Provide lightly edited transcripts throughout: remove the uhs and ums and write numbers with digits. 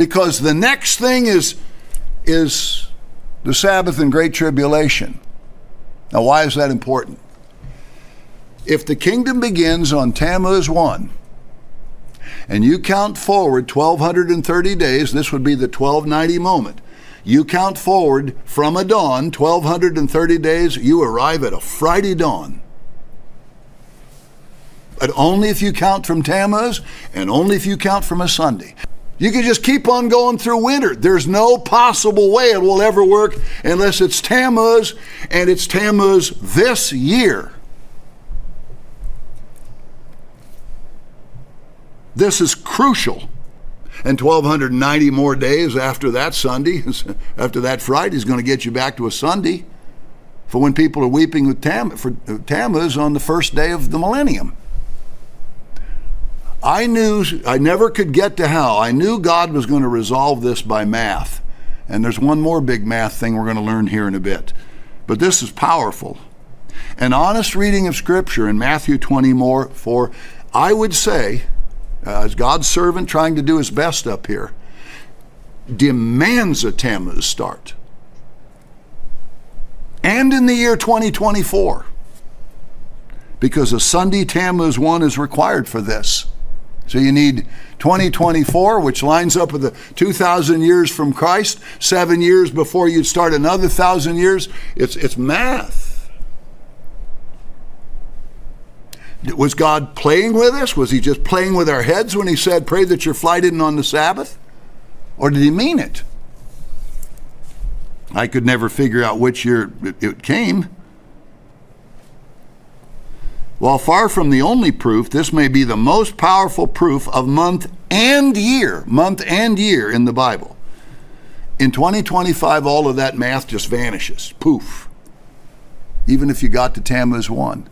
because the next thing is the Sabbath and Great Tribulation. Now, why is that important? If the kingdom begins on Tammuz 1, and you count forward 1,230 days, this would be the 1290 moment. You count forward from a dawn, 1,230 days, you arrive at a Friday dawn. But only if you count from Tammuz, and only if you count from a Sunday. You can just keep on going through winter. There's no possible way it will ever work unless it's Tammuz, and it's Tammuz this year. This is crucial. And 1,290 more days after that Sunday, after that Friday, is going to get you back to a Sunday for when people are weeping with for Tammuz on the first day of the millennium. I never could get to how. I knew God was going to resolve this by math. And there's one more big math thing we're going to learn here in a bit. But this is powerful. An honest reading of Scripture in Matthew 24, I would say, as God's servant trying to do his best up here, demands a Tammuz start. And in the year 2024. Because a Sunday Tammuz 1 is required for this. So you need 2024, which lines up with the 2,000 years from Christ, 7 years before you'd start another 1,000 years. It's math. Was God playing with us? Was he just playing with our heads when he said, pray that your flight isn't on the Sabbath? Or did he mean it? I could never figure out which year it came. While far from the only proof, this may be the most powerful proof of month and year in the Bible. In 2025, all of that math just vanishes. Poof. Even if you got to Tammuz 1.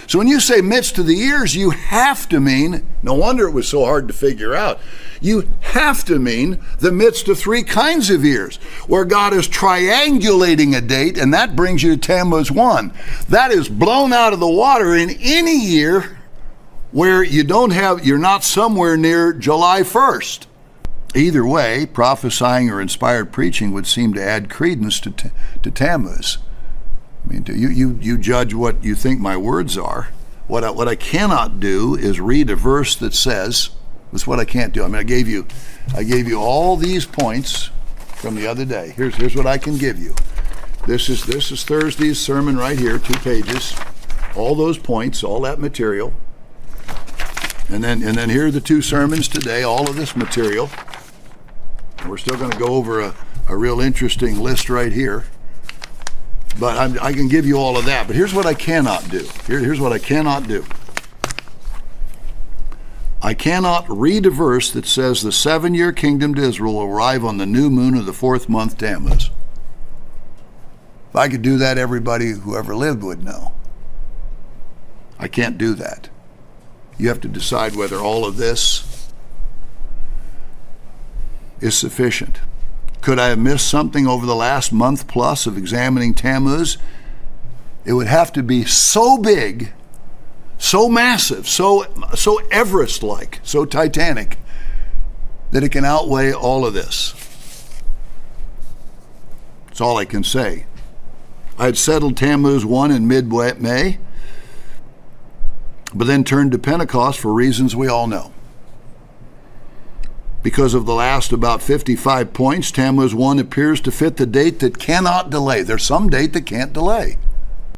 So when you say midst of the years, you have to mean, no wonder it was so hard to figure out, you have to mean the midst of three kinds of years, where God is triangulating a date, and that brings you to Tammuz 1. That is blown out of the water in any year where you're not somewhere near July 1st. Either way, prophesying or inspired preaching would seem to add credence to Tammuz. I mean, you judge what you think my words are. What I cannot do is read a verse that says, that's what I can't do. I mean, I gave you all these points from the other day. Here's what I can give you. This is Thursday's sermon right here, 2 pages. All those points, all that material. And then here are the 2 sermons today, all of this material. And we're still going to go over a real interesting list right here. But I can give you all of that. But here's what I cannot do. Here's what I cannot do. I cannot read a verse that says the 7-year kingdom to Israel will arrive on the new moon of the 4th month Tammuz. If I could do that, everybody who ever lived would know. I can't do that. You have to decide whether all of this is sufficient. Could I have missed something over the last month plus of examining Tammuz? It would have to be so big, so massive, so Everest-like, so titanic, that it can outweigh all of this. That's all I can say. I had settled Tammuz 1 in mid-May, but then turned to Pentecost for reasons we all know. Because of the last about 55 points, Tammuz 1 appears to fit the date that cannot delay. There's some date that can't delay.